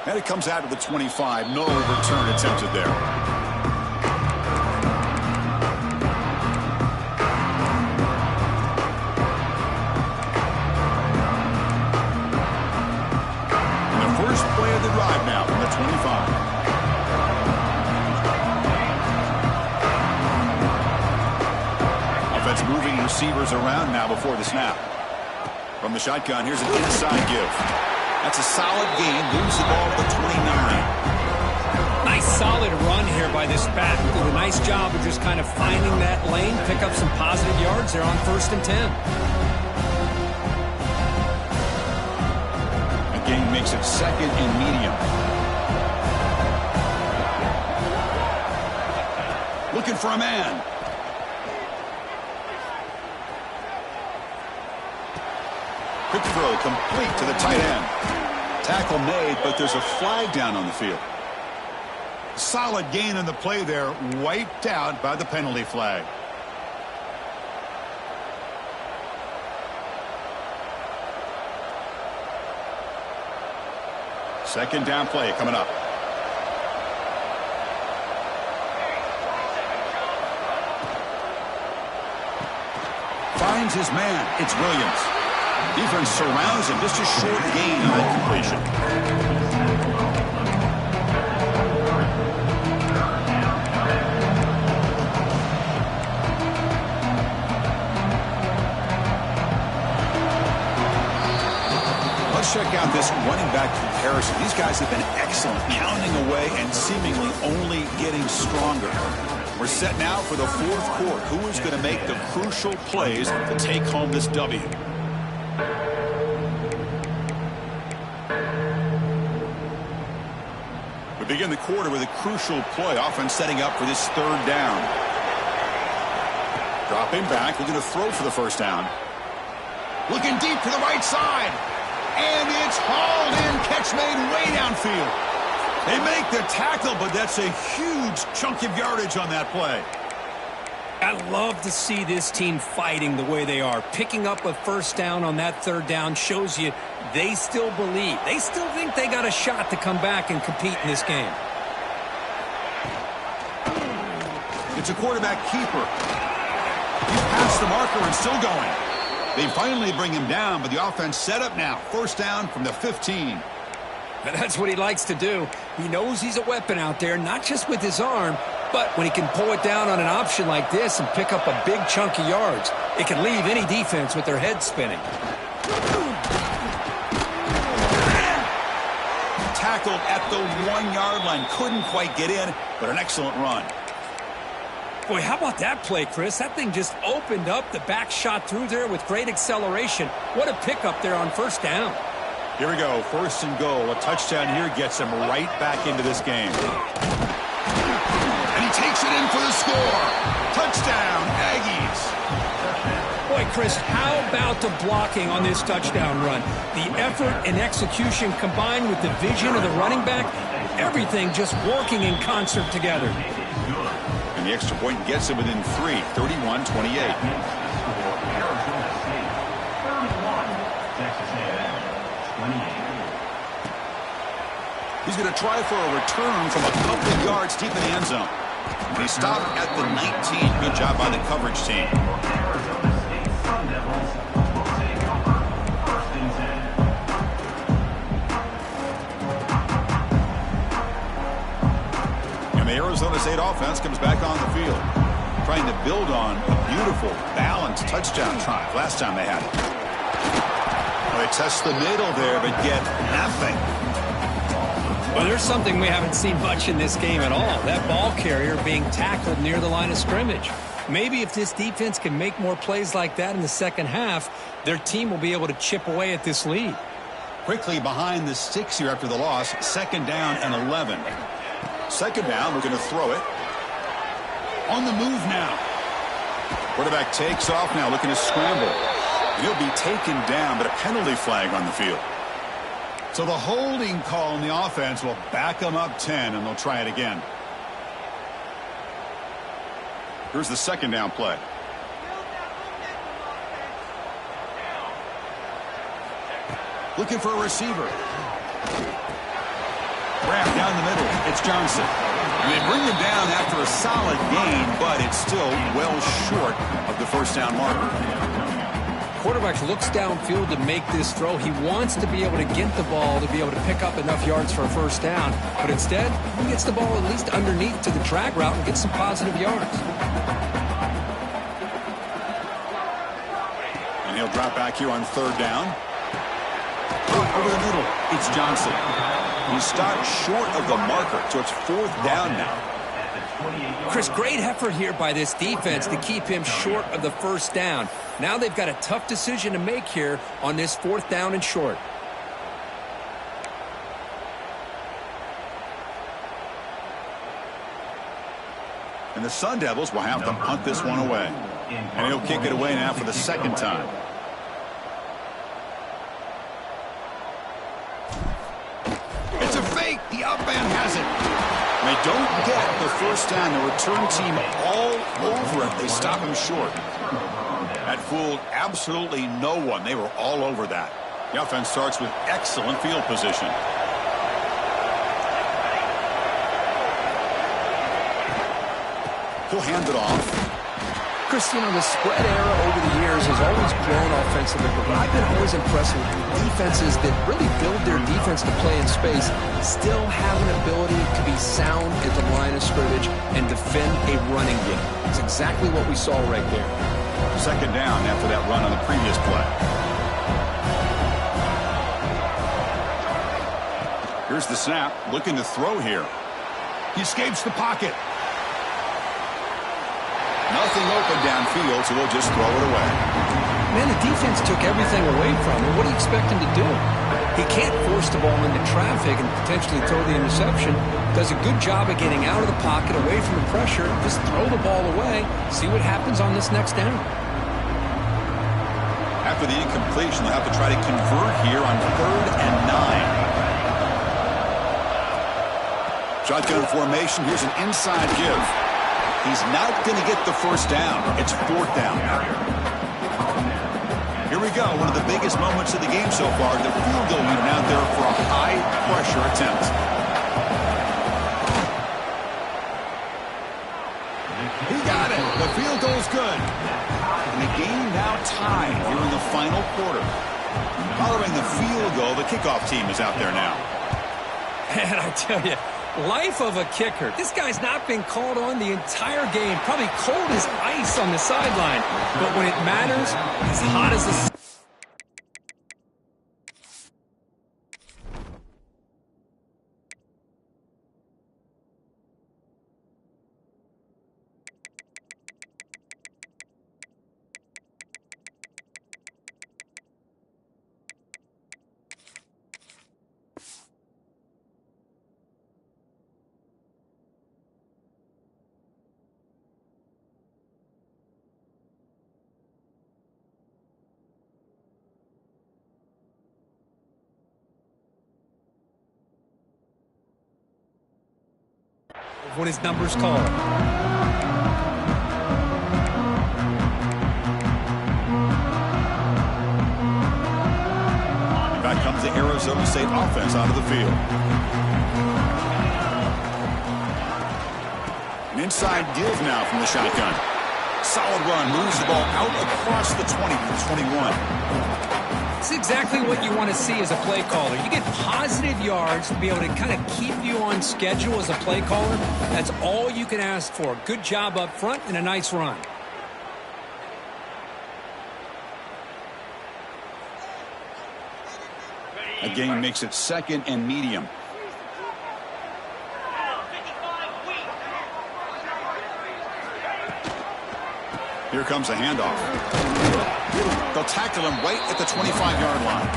And it comes out of the 25. No return attempted there. Drive now from the 25. Offense moving receivers around now before the snap. From the shotgun, here's an inside give. That's a solid gain. Moves the ball to the 29. Nice solid run here by this back. Did a nice job of just kind of finding that lane, pick up some positive yards there on 1st and 10. Gain makes it 2nd and medium. Looking for a man. Quick throw complete to the tight end. Tackle made, but there's a flag down on the field. Solid gain in the play there, wiped out by the penalty flag. Second down play coming up. Finds his man. It's Williams. Defense surrounds him. Just a short gain on that completion. Let's check out this running back comparison. These guys have been excellent, pounding away and seemingly only getting stronger. We're set now for the 4th quarter. Who is going to make the crucial plays to take home this W? We begin the quarter with a crucial play. Offense setting up for this 3rd down. Dropping back, looking to throw for the first down. Looking deep to the right side. And it's hauled in. Catch made way downfield. They make the tackle, but that's a huge chunk of yardage on that play. I love to see this team fighting the way they are. Picking up a first down on that third down shows you they still believe. They still think they got a shot to come back and compete in this game. It's a quarterback keeper. He's past the marker and still going. They finally bring him down, but the offense set up now. First down from the 15. And that's what he likes to do. He knows he's a weapon out there, not just with his arm, but when he can pull it down on an option like this and pick up a big chunk of yards, it can leave any defense with their head spinning. Tackled at the 1-yard line. Couldn't quite get in, but an excellent run. Boy, how about that play, Chris? That thing just opened up. The back shot through there with great acceleration. What a pickup there on first down. Here we go. First and goal. A touchdown here gets him right back into this game. And he takes it in for the score. Touchdown, Aggies. Boy, Chris, how about the blocking on this touchdown run? The effort and execution combined with the vision of the running back, everything just working in concert together. And the extra point gets him within 3, 31-28. He's going to try for a return from a couple of yards deep in the end zone. They stop at the 19. Good job by the coverage team. And the Arizona State offense comes back on the field, trying to build on a beautiful, balanced touchdown drive last time they had it. Well, they test the middle there, but get nothing. Well, there's something we haven't seen much in this game at all. That ball carrier being tackled near the line of scrimmage. Maybe if this defense can make more plays like that in the second half, their team will be able to chip away at this lead. Quickly behind the sticks here after the loss. Second down and 11. Second down, we're going to throw it. On the move now. Quarterback takes off now, looking to scramble. He'll be taken down, but a penalty flag on the field. So the holding call in the offense will back them up 10, and they'll try it again. Here's the second down play. Looking for a receiver. Wrapped down the middle. It's Johnson. And they bring him down after a solid gain, but it's still well short of the first down marker. Quarterback looks downfield to make this throw. He wants to be able to get the ball to be able to pick up enough yards for a first down. But instead, he gets the ball at least underneath to the drag route and gets some positive yards. And he'll drop back here on third down. Over the middle, it's Johnson. He stopped short of the marker, so it's fourth down now. Chris, great effort here by this defense to keep him short of the first down. Now they've got a tough decision to make here on this fourth down and short. And the Sun Devils will have to punt this one away. And he'll kick it away now for the second time. It's a fake. The up man has it. They don't get the first down. The return team all over it. They stop him short. That fooled absolutely no one. They were all over that. The offense starts with excellent field position. He'll hand it off. Chris, you know, the spread era over the years has always grown offensively, but I've been always impressed with defenses that really build their defense to play in space, still have an ability to be sound at the line of scrimmage and defend a running game. It's exactly what we saw right there. Second down after that run on the previous play. Here's the snap, looking to throw here. He escapes the pocket. Nothing open downfield, so he'll just throw it away. Man, the defense took everything away from him. What do you expect him to do? He can't force the ball into traffic and potentially throw the interception. Does a good job of getting out of the pocket, away from the pressure, just throw the ball away, see what happens on this next down. At for the incompletion. They'll have to try to convert here on 3rd and 9. Shotgun formation. Here's an inside give. He's not going to get the first down. It's 4th down. Here we go. One of the biggest moments of the game so far. The field goal unit out there for a high-pressure attempt. He got it. The field goal's good. And the game now tied here in the final quarter. Following the field goal, the kickoff team is out there now. And I tell you, life of a kicker. This guy's not been called on the entire game. Probably cold as ice on the sideline. But when it matters, he's hot as a... when his number's called. Back comes the Arizona State offense onto the field. An inside give now from the shotgun. Solid run, moves the ball out across the 20 to the 21. It's exactly what you want to see as a play caller. You get positive yards to be able to kind of keep you on schedule as a play caller. That's all you can ask for. Good job up front and a nice run. A gain makes it 2nd and medium. Here comes a handoff. They'll tackle him right at the 25-yard line.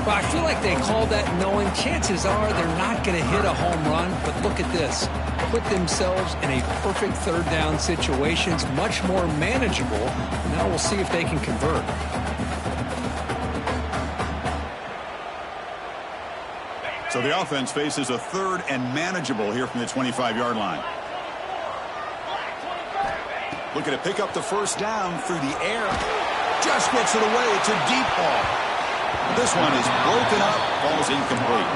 Well, I feel like they called that knowing chances are they're not going to hit a home run. But look at this. Put themselves in a perfect 3rd down situation. It's much more manageable. Now we'll see if they can convert. So the offense faces a 3rd and manageable here from the 25-yard line. Looking to pick up the first down through the air. Just gets it away to deep ball. This one is broken up, falls incomplete.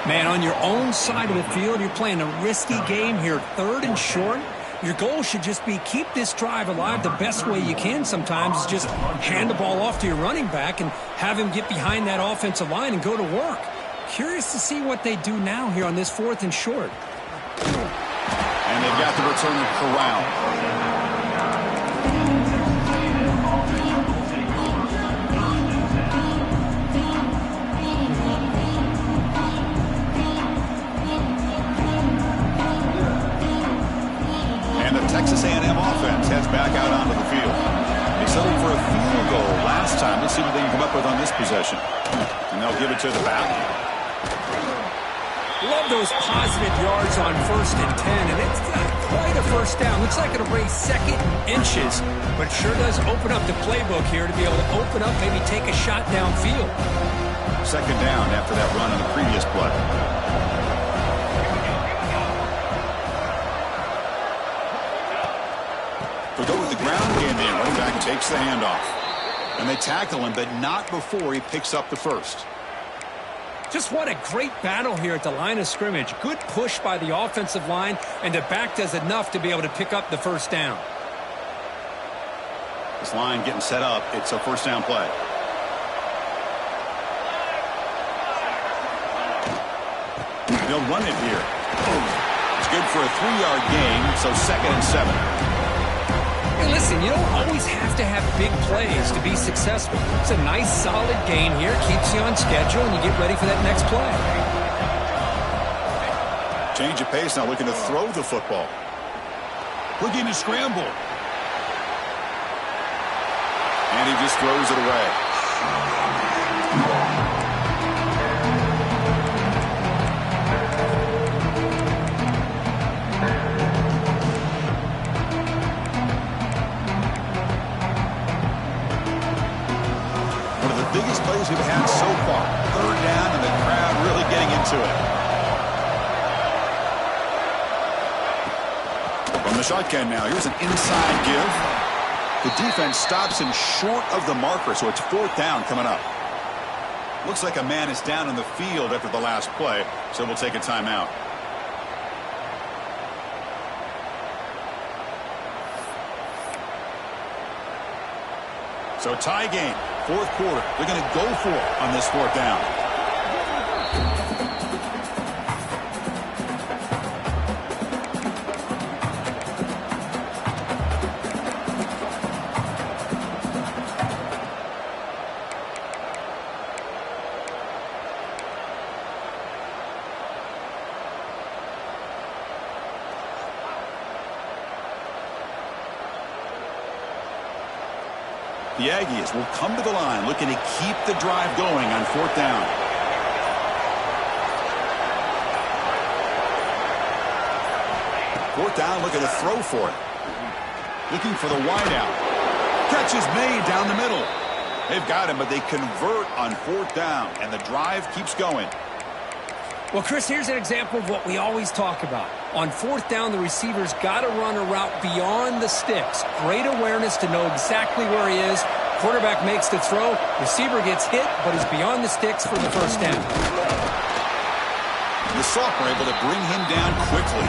Man, on your own side of the field, you're playing a risky game here, 3rd and short. Your goal should just be keep this drive alive the best way you can sometimes is just hand the ball off to your running back and have him get behind that offensive line and go to work. Curious to see what they do now here on this 4th and short. And they've got the returner corralled. Texas A&M offense heads back out onto the field. They settled for a field goal last time. Let's see what they can come up with on this possession. And they'll give it to the back. Love those positive yards on 1st and 10, and it's not quite a first down. Looks like it'll raise 2nd and inches, but sure does open up the playbook here to be able to open up, maybe take a shot downfield. 2nd down after that run on the previous play. They'll go with the ground game there. Running back takes the handoff. And they tackle him, but not before he picks up the first. Just what a great battle here at the line of scrimmage. Good push by the offensive line, and the back does enough to be able to pick up the first down. This line getting set up. It's a first down play. They'll run it here. It's good for a 3-yard gain, so 2nd and 7. Hey, listen, you don't always have to have big plays to be successful. It's a nice, solid gain here. Keeps you on schedule, and you get ready for that next play. Change of pace now, looking to throw the football. Looking to scramble. And he just throws it away. those we've had so far. Third down and the crowd really getting into it. From the shotgun now, here's an inside give. The defense stops him short of the marker, so it's fourth down coming up. Looks like a man is down in the field after the last play, so we'll take a timeout. So tie game, fourth quarter. They're going to go for it on this fourth down. The Aggies will come to the line looking to keep the drive going on fourth down. Fourth down, looking to throw for it. Looking for the wideout. Catch is made down the middle. They've got him, but they convert on fourth down, and the drive keeps going. Well, Chris, here's an example of what we always talk about. On fourth down, the receiver's got to run a route beyond the sticks. Great awareness to know exactly where he is. Quarterback makes the throw. Receiver gets hit, but is beyond the sticks for the first down. The sophomore able to bring him down quickly.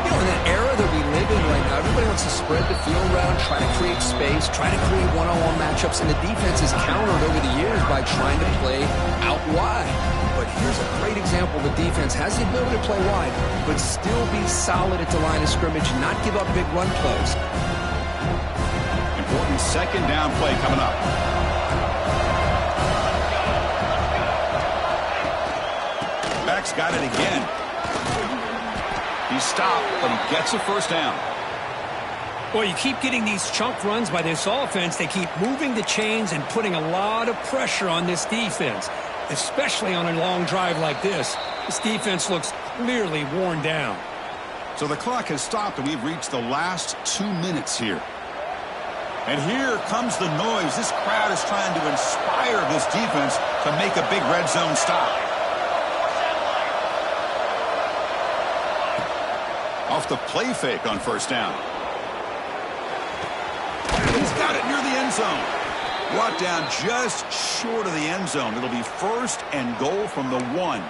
You know, in the era that we live in right now, everybody wants to spread the field around, try to create space, try to create one-on-one matchups, and the defense is countered over the years by trying to play out wide. But here's a great example. The defense has the ability to play wide, but still be solid at the line of scrimmage, not give up big run plays. Important second down play coming up. Back's got it again. He's stopped, but he gets a first down. Well, you keep getting these chunk runs by this offense. They keep moving the chains and putting a lot of pressure on this defense, especially on a long drive like this. This defense looks clearly worn down. So the clock has stopped, and we've reached the last 2 minutes here. And here comes the noise. This crowd is trying to inspire this defense to make a big red zone stop. Off the play fake on first down. He's got it near the end zone. Brought down just short of the end zone. It'll be first and goal from the 1.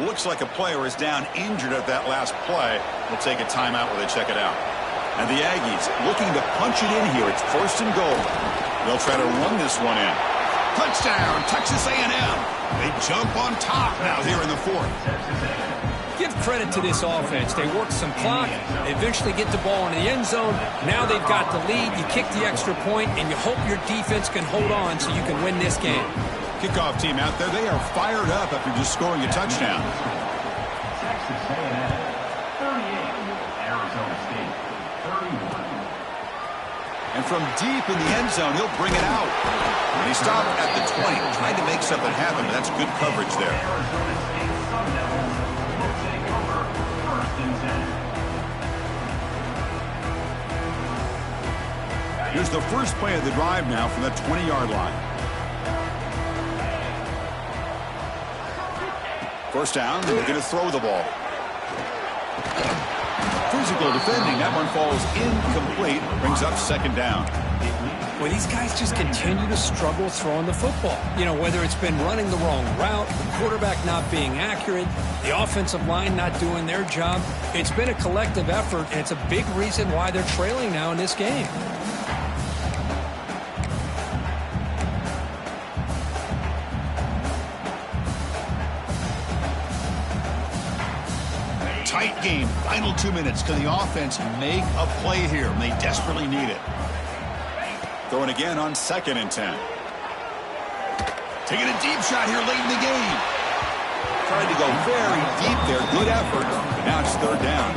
Looks like a player is down injured at that last play. We'll take a timeout while they check it out. And the Aggies looking to punch it in here. It's first and goal. They'll try to run this one in. Touchdown, Texas A&M. They jump on top now here in the fourth. Give credit to this offense. They work some clock. They eventually get the ball into the end zone. Now they've got the lead. You kick the extra point, and you hope your defense can hold on so you can win this game. Kickoff team out there. They are fired up after just scoring a touchdown. Texas A&M 38, Arizona State 31. And from deep in the end zone, he'll bring it out. And he stopped at the 20, trying to make something happen. But that's good coverage there. Arizona State Sun Devils will take over first and 10. Here's the first play of the drive now from the 20-yard line. First down, they're going to throw the ball. Physical defending, that one falls incomplete, brings up second down. Well, these guys just continue to struggle throwing the football. You know, whether it's been running the wrong route, the quarterback not being accurate, the offensive line not doing their job. It's been a collective effort, and it's a big reason why they're trailing now in this game. Tight game, final 2 minutes. Can the offense make a play here? And they desperately need it. Throwing again on 2nd and 10. Taking a deep shot here late in the game. Tried to go very deep there. Good effort. But now it's third down.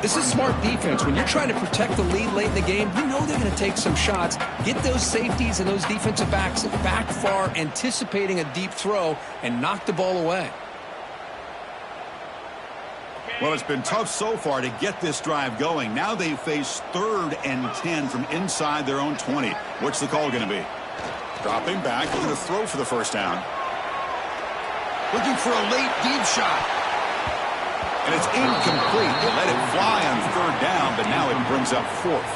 This is smart defense. When you're trying to protect the lead late in the game, you know they're going to take some shots. Get those safeties and those defensive backs back far, anticipating a deep throw, and knock the ball away. Well, it's been tough so far to get this drive going. Now they face 3rd and 10 from inside their own 20. What's the call going to be? Dropping back, looking to throw for the first down. Looking for a late deep shot. And it's incomplete. They let it fly on third down, but now it brings up fourth.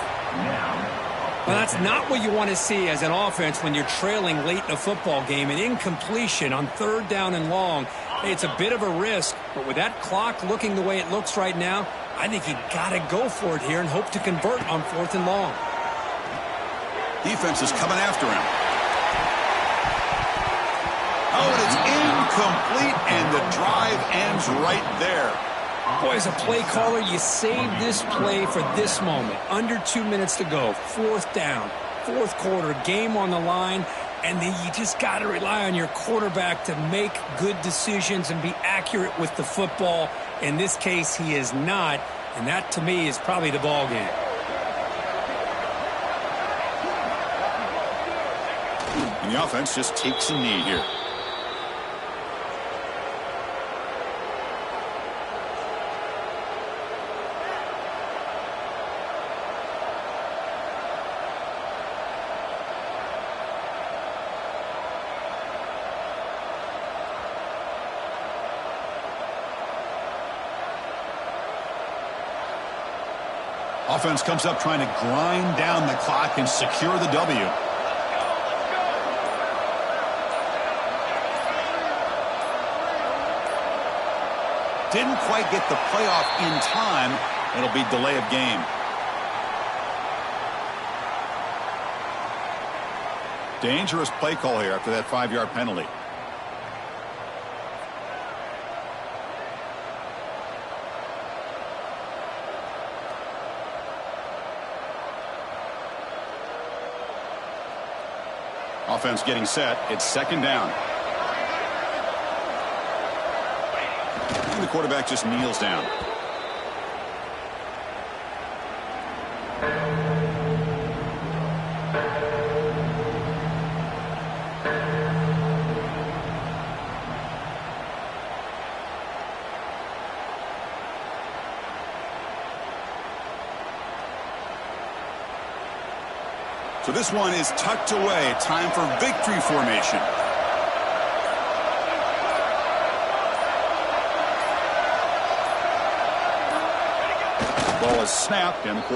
Well, that's not what you want to see as an offense when you're trailing late in a football game. An incompletion on third down and long. Hey, it's a bit of a risk, but with that clock looking the way it looks right now, I think you got to go for it here and hope to convert on fourth and long. Defense is coming after him. Oh, and it's incomplete, and the drive ends right there. Boy, as a play caller, you save this play for this moment. Under 2 minutes to go, fourth down, fourth quarter, game on the line, and then you just got to rely on your quarterback to make good decisions and be accurate with the football. In this case, he is not, and that, to me, is probably the ball game. And the offense just takes a knee here. Offense comes up trying to grind down the clock and secure the W. Didn't quite get the playoff in time. It'll be delay of game. Dangerous play call here after that 5-yard penalty. Offense getting set. It's second down. And the quarterback just kneels down. So this one is tucked away. Time for victory formation. Ball is snapped and the quarterback